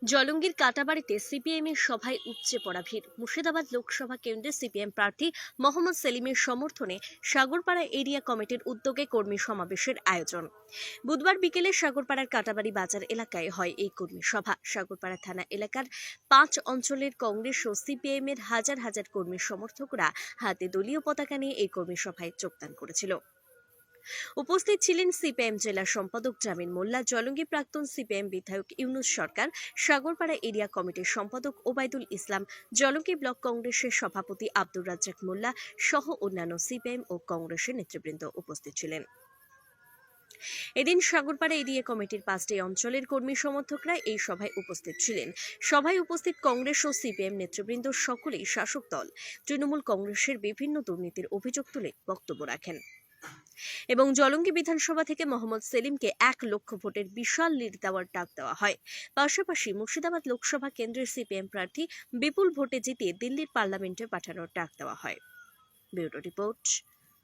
জলঙ্গির কাটাবাড়িতে সিপিএমের সভায় উপচে পড়া ভিড়। মুর্শিদাবাদ লোকসভা কেন্দ্রে সিপিএম প্রার্থী মোহাম্মদ সেলিমের সমর্থনে সাগরপাড়া এরিয়া কমিটির উদ্যোগে কর্মী সমাবেশের আয়োজন। বুধবার বিকেলে সাগরপাড়ার কাটাবাড়ি বাজার এলাকায় হয় এই কর্মী সভা। সাগরপাড়া থানা এলাকার 5 অঞ্চলের কংগ্রেস ও সিপিএমের হাজার হাজার কর্মী সমর্থকরা হাতে দলীয় পতাকা নিয়ে এই কর্মী সভায় যোগদান করেছিল। উপস্থিত ছিলেন সিপিএম জেলা সম্পাদক জামিন মোল্লা, জলঙ্গি প্রাক্তন সিপিএম বিধায়ক ইউনুস সরকার, সাগরপাড়া এরিয়া কমিটির সম্পাদক ওবায়দুল ইসলাম, জলঙ্গি ব্লক কংগ্রেসের সভাপতি আব্দুর রাজ্জাক মোল্লা সহ অন্যান্য সিপিএম ও কংগ্রেসের নেতৃবৃন্দ উপস্থিত ছিলেন। এদিন সাগরপাড়া এরিয়া কমিটির 5টি অঞ্চলের কর্মী সমর্থকরা এই সভায় উপস্থিত ছিলেন। সভায় উপস্থিত কংগ্রেস ও সিপিএম নেতৃবৃন্দ সকলেই শাসক দল তৃণমূল কংগ্রেসের বিভিন্ন দুর্নীতির অভিযোগ তুলে বক্তব্য রাখেন এবং জলঙ্গি বিধানসভা থেকে মোহাম্মদ সেলিমকে 1 লক্ষ ভোটের বিশাল লিড দেওয়ার ডাক দেওয়া হয়। পাশাপাশি মুর্শিদাবাদ লোকসভা কেন্দ্রের সিপিএম প্রার্থী বিপুল ভোটে জিতিয়ে দিল্লির পার্লামেন্টে পাঠানোর ডাক দেওয়া হয়। ব্যুরো রিপোর্ট,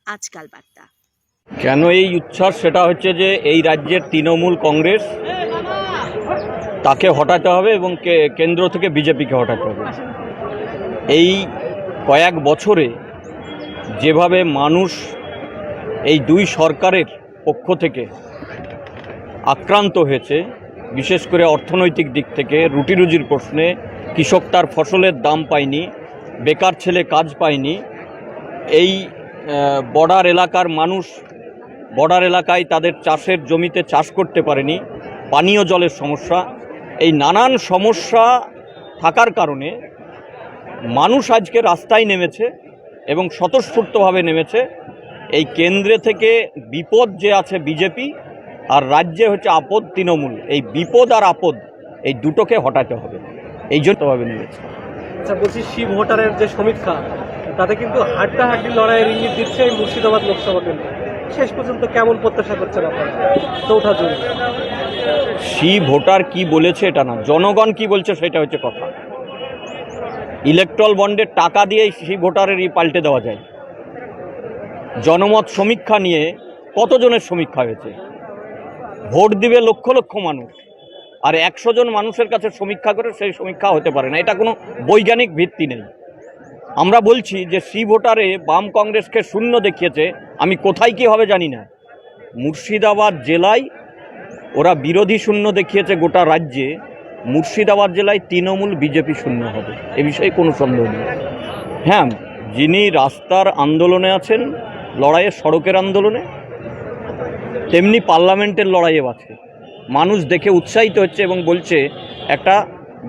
আজকাল বার্তা। কেন এই উচ্ছ্বাস? সেটা হচ্ছে যে এই রাজ্যের তৃণমূল কংগ্রেস তাকে হটাতে হবে এবং কেন্দ্র থেকে বিজেপিকে হটাতে হবে। এই কয়েক বছরে যেভাবে মানুষ এই দুই সরকারের পক্ষ থেকে আক্রান্ত হয়েছে, বিশেষ করে অর্থনৈতিক দিক থেকে, রুটি রুজির প্রশ্নে, কৃষক তার ফসলের দাম পায়নি, বেকার ছেলে কাজ পায়নি, এই বর্ডার এলাকার মানুষ বর্ডার এলাকায় তাদের চাষের জমিতে চাষ করতে পারেনি, পানীয় জলের সমস্যা, এই নানান সমস্যা থাকার কারণে মানুষ আজকে রাস্তায় নেমেছে এবং স্বতঃস্ফূর্তভাবে নেমেছে। এই কেন্দ্রে থেকে বিপদ যে আছে বিজেপি, আর রাজ্যে হচ্ছে আপদ তৃণমূল। এই বিপদ আর আপদ এই দুটোকে হটাতে হবে, এই জন্যভাবে নেমেছে। আচ্ছা, বলছি শিব ভোটারের যে সমীক্ষা, তাতে কিন্তু হাড্ডাহাড্ডি লড়াইয়ের ইঙ্গিত দিচ্ছে এই মুর্শিদাবাদ লোকসভা কেন্দ্র। শেষ পর্যন্ত কেমন প্রত্যাশা করছেন আপনারা চৌঠা জুন? শিব ভোটার কি বলেছে এটা না, জনগণ কি বলছে সেটা হচ্ছে কথা। ইলেকট্রাল বন্ডের টাকা দিয়ে শিব ভোটারের পাল্টে দেওয়া যায়। জনমত সমীক্ষা নিয়ে কতজনের সমীক্ষা হয়েছে? ভোট দিবে লক্ষ লক্ষ মানুষ, আর 100 জন মানুষের কাছে সমীক্ষা করে সেই সমীক্ষা হতে পারে না। এটা কোনো বৈজ্ঞানিক ভিত্তি নেই। আমরা বলছি যে সি ভোটারে বাম কংগ্রেসকে শূন্য দেখিয়েছে। আমি কোথায় কি হবে জানি না, মুর্শিদাবাদ জেলায় ওরা বিরোধী শূন্য দেখিয়েছে। গোটা রাজ্যে মুর্শিদাবাদ জেলায় তৃণমূল বিজেপি শূন্য হবে, এ বিষয়ে কোনো সন্দেহ নেই। হ্যাঁ, যিনি রাস্তার আন্দোলনে আছেন, লড়াইয়ে, সড়কের আন্দোলনে, তেমনি পার্লামেন্টের লড়াইয়ে আছে। মানুষ দেখে উৎসাহিত হচ্ছে এবং বলছে একটা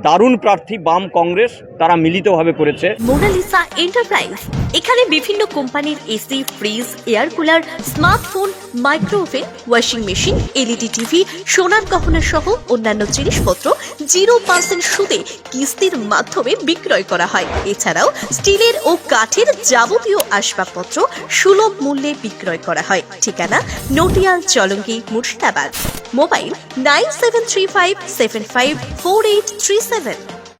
দারুণ প্রার্থী বাম কংগ্রেস তারা মিলিতভাবে করেছে। মোনালিসা এন্টারপ্রাইজ, এখানে বিভিন্ন কোম্পানির AC, fridge, air cooler, smartphone, micro oven, washing machine, LED TV, সোনার গহনা সহ অন্যান্য জিনিসপত্র 0% সুদে কিস্তির মাধ্যমে বিক্রয় করা হয়। এছাড়াও স্টিলের ও কাঠের যাবতীয় আসবাবপত্র সুলভ মূল্যে বিক্রয় করা হয়। ঠিকানা নটিয়াল, জলঙ্গি, মুর্শিদাবাদ। মোবাইল 9735754837।